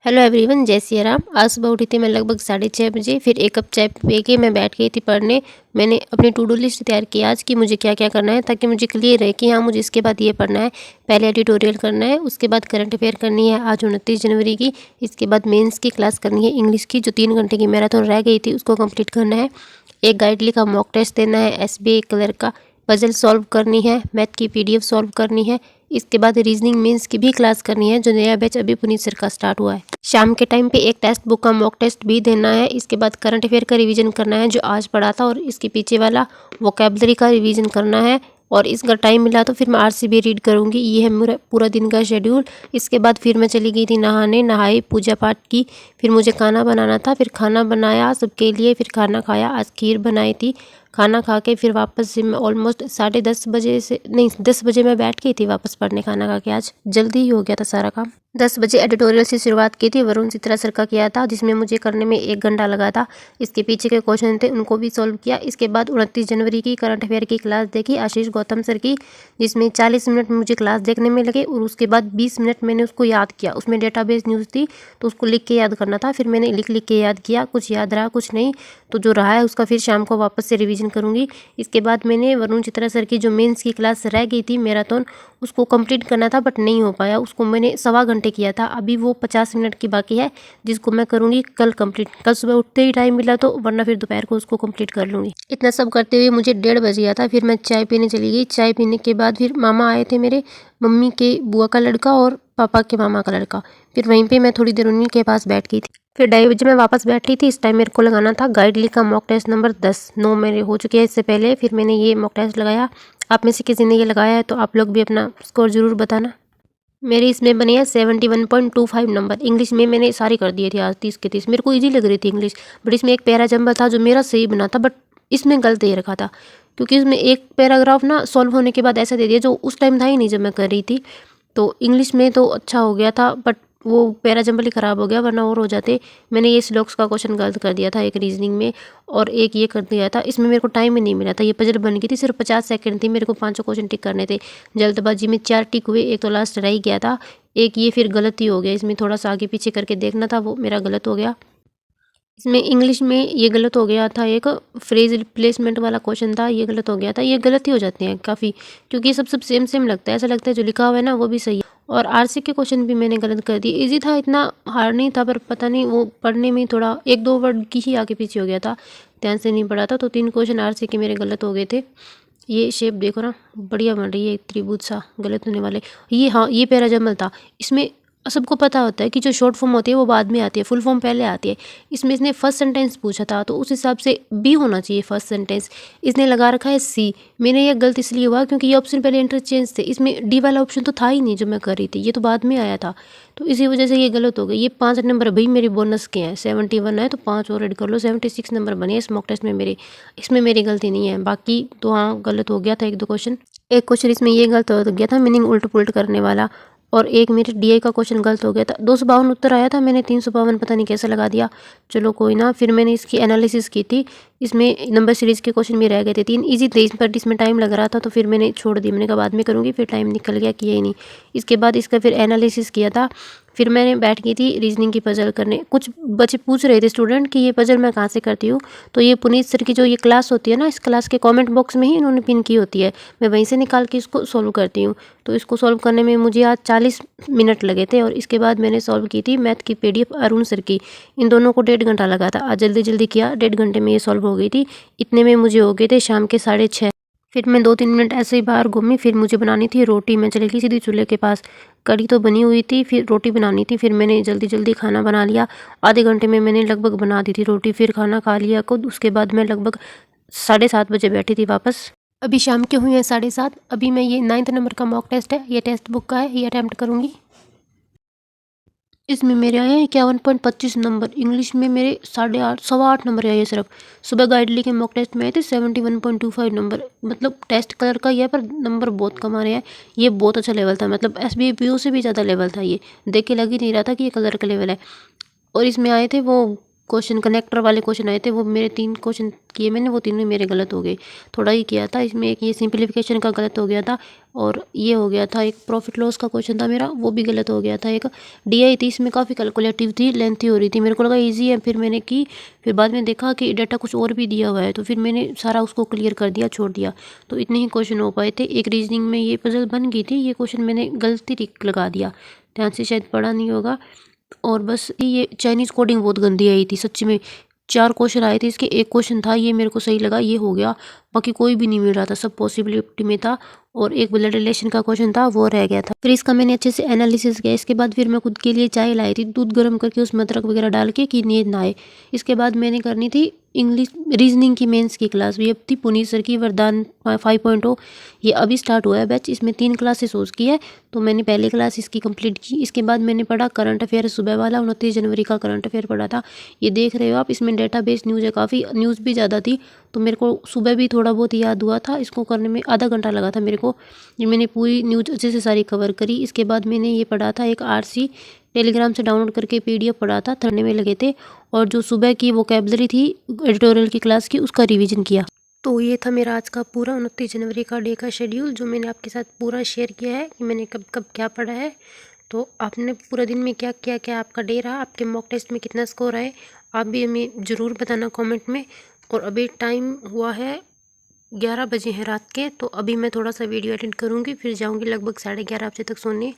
Hello everyone, जय सिया राम। आज सुबह उठी थी मैं लगभग 6:30 बजे। फिर एक कप चाय पी के मैं बैठ गई थी पढ़ने। मैंने अपनी टू डू लिस्ट तैयार की आज कि मुझे क्या क्या करना है, ताकि मुझे क्लियर रहे कि हाँ मुझे इसके बाद ये पढ़ना है। पहले एडिटोरियल करना है, उसके बाद करंट अफेयर करनी है आज 29 जनवरी की। इसके बाद मेंस की क्लास करनी है इंग्लिश की, जो 3 घंटे की मैराथन रह गई थी उसको कंप्लीट करना है। एक गाइडली का मॉक टेस्ट देना है, SBI कलर का पजल सॉल्व करनी है, मैथ की PDF सॉल्व करनी है। इसके बाद रीजनिंग मीन्स की भी क्लास करनी है, जो नया बैच अभी पुनीत सर का स्टार्ट हुआ है। शाम के टाइम पे एक टेक्स्ट बुक का मॉक टेस्ट भी देना है। इसके बाद करंट अफेयर का रिवीजन करना है जो आज पढ़ा था, और इसके पीछे वाला वोकेबलरी का रिवीजन करना है। और इसका टाइम मिला तो फिर मैं RCB रीड करूँगी। ये है मेरा पूरा दिन का शेड्यूल। इसके बाद फिर मैं चली गई थी नहाने, नहाई, पूजा पाठ की। फिर मुझे खाना बनाना था, फिर खाना बनाया सबके लिए, फिर खाना खाया। आज खीर बनाई थी। खाना खा के फिर वापस से मैं ऑलमोस्ट 10:30 बजे से नहीं 10 बजे मैं बैठ गई थी वापस पढ़ने। खाना खा के आज जल्दी ही हो गया था सारा काम। 10 बजे एडिटोरियल से शुरुआत की थी, वरुण चित्रा सर का किया था, जिसमें मुझे करने में 1 घंटा लगा था। इसके पीछे के क्वेश्चन थे उनको भी सॉल्व किया। इसके बाद 29 जनवरी की करंट अफेयर की क्लास देखी आशीष गौतम सर की, जिसमें 40 मिनट मुझे क्लास देखने में लगे, और उसके बाद 20 मिनट मैंने उसको याद किया। उसमें डेटाबेस न्यूज़ थी तो उसको लिख के याद करना था। फिर मैंने लिख लिख के याद किया, कुछ याद रहा कुछ नहीं। तो जो रहा है उसका फिर शाम को वापस से रिवीजन करूँगी। इसके बाद मैंने वरुण चित्रा सर की जो मेंस की क्लास रह गई थी मैराथन, उसको कंप्लीट करना था बट नहीं हो पाया। उसको मैंने 1.25 घंटे किया था। अभी वो 50 मिनट की बाकी है, जिसको मैं करूँगी कल कंप्लीट। कल सुबह उठते ही टाइम मिला तो, वरना फिर दोपहर को उसको कंप्लीट कर लूँगी। इतना सब करते हुए मुझे 1:30 बज गया था। फिर मैं चाय पीने चली गई। चाय पीने के बाद फिर मामा आए थे, मेरे मम्मी के बुआ का लड़का और पापा के मामा का लड़का। फिर वहीं पर मैं थोड़ी देर उन्हीं के पास बैठ गई थी। फिर 2:30 बजे मैं वापस बैठी थी। इस टाइम मेरे को लगाना था गाइडली का मॉक टेस्ट नंबर 10। 9 मेरे हो चुके हैं इससे पहले। फिर मैंने ये मॉक टेस्ट लगाया। आप में से किसी ने ये लगाया है तो आप लोग भी अपना स्कोर ज़रूर बताना। मेरी इसमें बनी है 71.25 नंबर। इंग्लिश में मैंने सारी कर दिए थे आज 30 के 30। मेरे को ईजी लग रही थी इंग्लिश, बट इसमें एक पैरा जंबल था जो मेरा सही बना था, बट इसमें गलत दे रखा था। क्योंकि इसमें एक पैराग्राफ ना सॉल्व होने के बाद ऐसा दे दिया जो उस टाइम था ही नहीं जब मैं कर रही थी। तो इंग्लिश में तो अच्छा हो गया था, बट वो पैरा जंबल ही ख़राब हो गया, वरना और हो जाते। मैंने ये स्लोक्स का क्वेश्चन गलत कर दिया था, एक रीजनिंग में, और एक ये कर दिया था। इसमें मेरे को टाइम ही नहीं मिला था। ये पजल बन गई थी, सिर्फ 50 सेकंड थी। मेरे को 5 क्वेश्चन टिक करने थे। जल्दबाजी में 4 टिक हुए, एक तो लास्ट रह ही गया था। एक ये फिर गलत ही हो गया, इसमें थोड़ा सा आगे पीछे करके देखना था, वो मेरा गलत हो गया। इसमें इंग्लिश में ये गलत हो गया था, एक फ्रेज रिप्लेसमेंट वाला क्वेश्चन था, ये गलत हो गया था। ये गलत ही हो जाते हैं काफ़ी, क्योंकि ये सब सेम सेम लगता है। ऐसा लगता है जो लिखा हुआ है ना वो भी सही है। और RC के क्वेश्चन भी मैंने गलत कर दिए। इजी था, इतना हार्ड नहीं था, पर पता नहीं वो पढ़ने में थोड़ा 1-2 वर्ड की ही आगे पीछे हो गया था, ध्यान से नहीं पढ़ा था। तो 3 क्वेश्चन RC के मेरे गलत हो गए थे। ये शेप देखो ना, बढ़िया बन रही है, त्रिभुज सा गलत होने वाले। ये हाँ, ये पैरा जमल था। इसमें सबको पता होता है कि जो शॉर्ट फॉर्म होती है वो बाद में आती है, फुल फॉर्म पहले आती है। इसमें इसने फर्स्ट सेंटेंस पूछा था, तो उस हिसाब से बी होना चाहिए फर्स्ट सेंटेंस। इसने लगा रखा है C। मैंने ये गलत इसलिए हुआ क्योंकि ये ऑप्शन पहले इंटरचेंज थे। इसमें डी वाला ऑप्शन तो था ही नहीं जो मैं कर रही थी, ये तो बाद में आया था। तो इसी वजह से ये गलत हो गई। ये 5 नंबर भाई मेरे बोनस के हैं। 71 है तो 5 और ऐड कर लो, 76 नंबर बने इस मॉक टेस्ट में मेरे। इसमें मेरी गलती नहीं है। बाकी तो हाँ, गलत हो गया था 1-2 क्वेश्चन। एक क्वेश्चन इसमें ये गलत हो गया था, मीनिंग उल्ट पुल्ट करने वाला। और एक मेरे DI का क्वेश्चन गलत हो गया था। 252 उत्तर आया था, मैंने 352 पता नहीं कैसे लगा दिया। चलो कोई ना। फिर मैंने इसकी एनालिसिस की थी। इसमें नंबर सीरीज़ के क्वेश्चन भी रह गए थे 3 ईजी थे, बट इसमें टाइम लग रहा था तो फिर मैंने छोड़ दी। मैंने कहा बाद में करूँगी, फिर टाइम निकल गया, किया ही नहीं। इसके बाद इसका फिर एनालिसिस किया था। फिर मैंने बैठ गई थी रीजनिंग की पजल करने। कुछ बच्चे पूछ रहे थे स्टूडेंट कि ये पजल मैं कहाँ से करती हूँ, तो ये पुनीत सर की जो ये क्लास होती है ना, इस क्लास के कमेंट बॉक्स में ही इन्होंने पिन की होती है। मैं वहीं से निकाल के इसको सॉल्व करती हूँ। तो इसको सॉल्व करने में मुझे आज 40 मिनट लगे थे। और इसके बाद मैंने सॉल्व की थी मैथ की PDF अरुण सर की। इन दोनों को 1.5 घंटा लगा था। आज जल्दी जल्दी किया, 1.5 घंटे में ये सॉल्व हो गई थी। इतने में मुझे हो गए थे शाम के 6:30। फिर मैं 2-3 मिनट ऐसे ही बाहर घूमी। फिर मुझे बनानी थी रोटी। मैं चली गई सीधी चूल्हे के पास। कढ़ी तो बनी हुई थी, फिर रोटी बनानी थी। फिर मैंने जल्दी जल्दी खाना बना लिया। आधे घंटे में मैंने लगभग बना दी थी रोटी। फिर खाना खा लिया खुद। उसके बाद मैं लगभग 7:30 बजे बैठी थी वापस। अभी शाम के हुए हैं 7:30। अभी मैं ये 9th नंबर का मॉक टेस्ट है, ये टेक्स्ट बुक का है, ये अटैम्प्ट करूँगी। इसमें मेरे आए हैं 51.25 नंबर। इंग्लिश में मेरे 8.5 8.25 नंबर आए हैं सिर्फ। सुबह गाइडली के मॉक टेस्ट में आए थे 71.25 नंबर। मतलब टेस्ट कलर का ही है, पर नंबर बहुत कम आ रहे हैं। ये बहुत अच्छा लेवल था, मतलब SBI PO से भी ज़्यादा लेवल था। ये देख के लग ही नहीं रहा था कि ये कलर का लेवल है। और इसमें आए थे वो क्वेश्चन कनेक्टर वाले क्वेश्चन आए थे, वो मेरे 3 क्वेश्चन किए मैंने, वो तीनों मेरे गलत हो गए। थोड़ा ही किया था इसमें, एक ये सिंप्लीफिकेशन का गलत हो गया था और ये हो गया था एक प्रॉफिट लॉस का क्वेश्चन था मेरा, वो भी गलत हो गया था। एक डीआई थी, इसमें काफ़ी कैलकुलेटिव थी, लेंथी हो रही थी, मेरे को लगा ईजी है, फिर मैंने की, फिर बाद में देखा कि डाटा कुछ और भी दिया हुआ है, तो फिर मैंने सारा उसको क्लियर कर दिया, छोड़ दिया। तो इतने ही क्वेश्चन हो पाए थे। एक रीजनिंग में ये पजल बन गई थी, ये क्वेश्चन मैंने गलती टिक लगा दिया, ध्यान से शायद पढ़ा नहीं होगा। और बस ये चाइनीज़ कोडिंग बहुत गंदी आई थी सच्ची में। 4 क्वेश्चन आए थे इसके, एक क्वेश्चन था ये मेरे को सही लगा, ये हो गया, बाकी कोई भी नहीं मिल रहा था, सब पॉसिबिलिटी में था। और एक ब्लड रिलेशन का क्वेश्चन था, वो रह गया था। फिर इसका मैंने अच्छे से एनालिसिस किया। इसके बाद फिर मैं खुद के लिए चाय लाई थी, दूध गर्म करके उसमें अदरक वगैरह डाल के कि नींद ना आए। इसके बाद मैंने करनी थी इंग्लिश रीजनिंग की मेंस की क्लास, भी अब थी पुनीत सर की वरदान 5.0। ये अभी स्टार्ट हुआ है बैच, इसमें 3 क्लासेस उसकी है, तो मैंने पहली क्लास इसकी कंप्लीट की। इसके बाद मैंने पढ़ा करंट अफेयर, सुबह वाला 29 जनवरी का करंट अफेयर पढ़ा था। ये देख रहे हो आप, इसमें डेटाबेस न्यूज़ है, काफ़ी न्यूज़ भी ज़्यादा थी, तो मेरे को सुबह भी थोड़ा बहुत याद हुआ था। इसको करने में आधा घंटा लगा था मेरे को। ये मैंने पूरी न्यूज़ अच्छे से सारी कवर करी। इसके बाद मैंने ये पढ़ा था एक आरसी, टेलीग्राम से डाउनलोड करके पीडीएफ पढ़ा था, थरने में लगे थे। और जो सुबह की वोकैबलरी थी एडिटोरियल की क्लास की, उसका रिवीजन किया। तो ये था मेरा आज का पूरा 29 जनवरी का डे का शेड्यूल, जो मैंने आपके साथ पूरा शेयर किया है कि मैंने कब कब क्या पढ़ा है। तो आपने पूरा दिन में क्या किया, क्या आपका डे रहा, आपके मॉक टेस्ट में कितना स्कोर आए, आप भी हमें ज़रूर बताना कमेंट में। और अभी टाइम हुआ है 11 बजे हैं रात के, तो अभी मैं थोड़ा सा वीडियो एडिट करूँगी, फिर जाऊँगी लगभग 11:30 बजे तक सोने।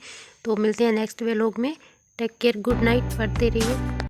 तो मिलते हैं नेक्स्ट व्लॉग में। टेक केयर, गुड नाइट, पढ़ते रहिए।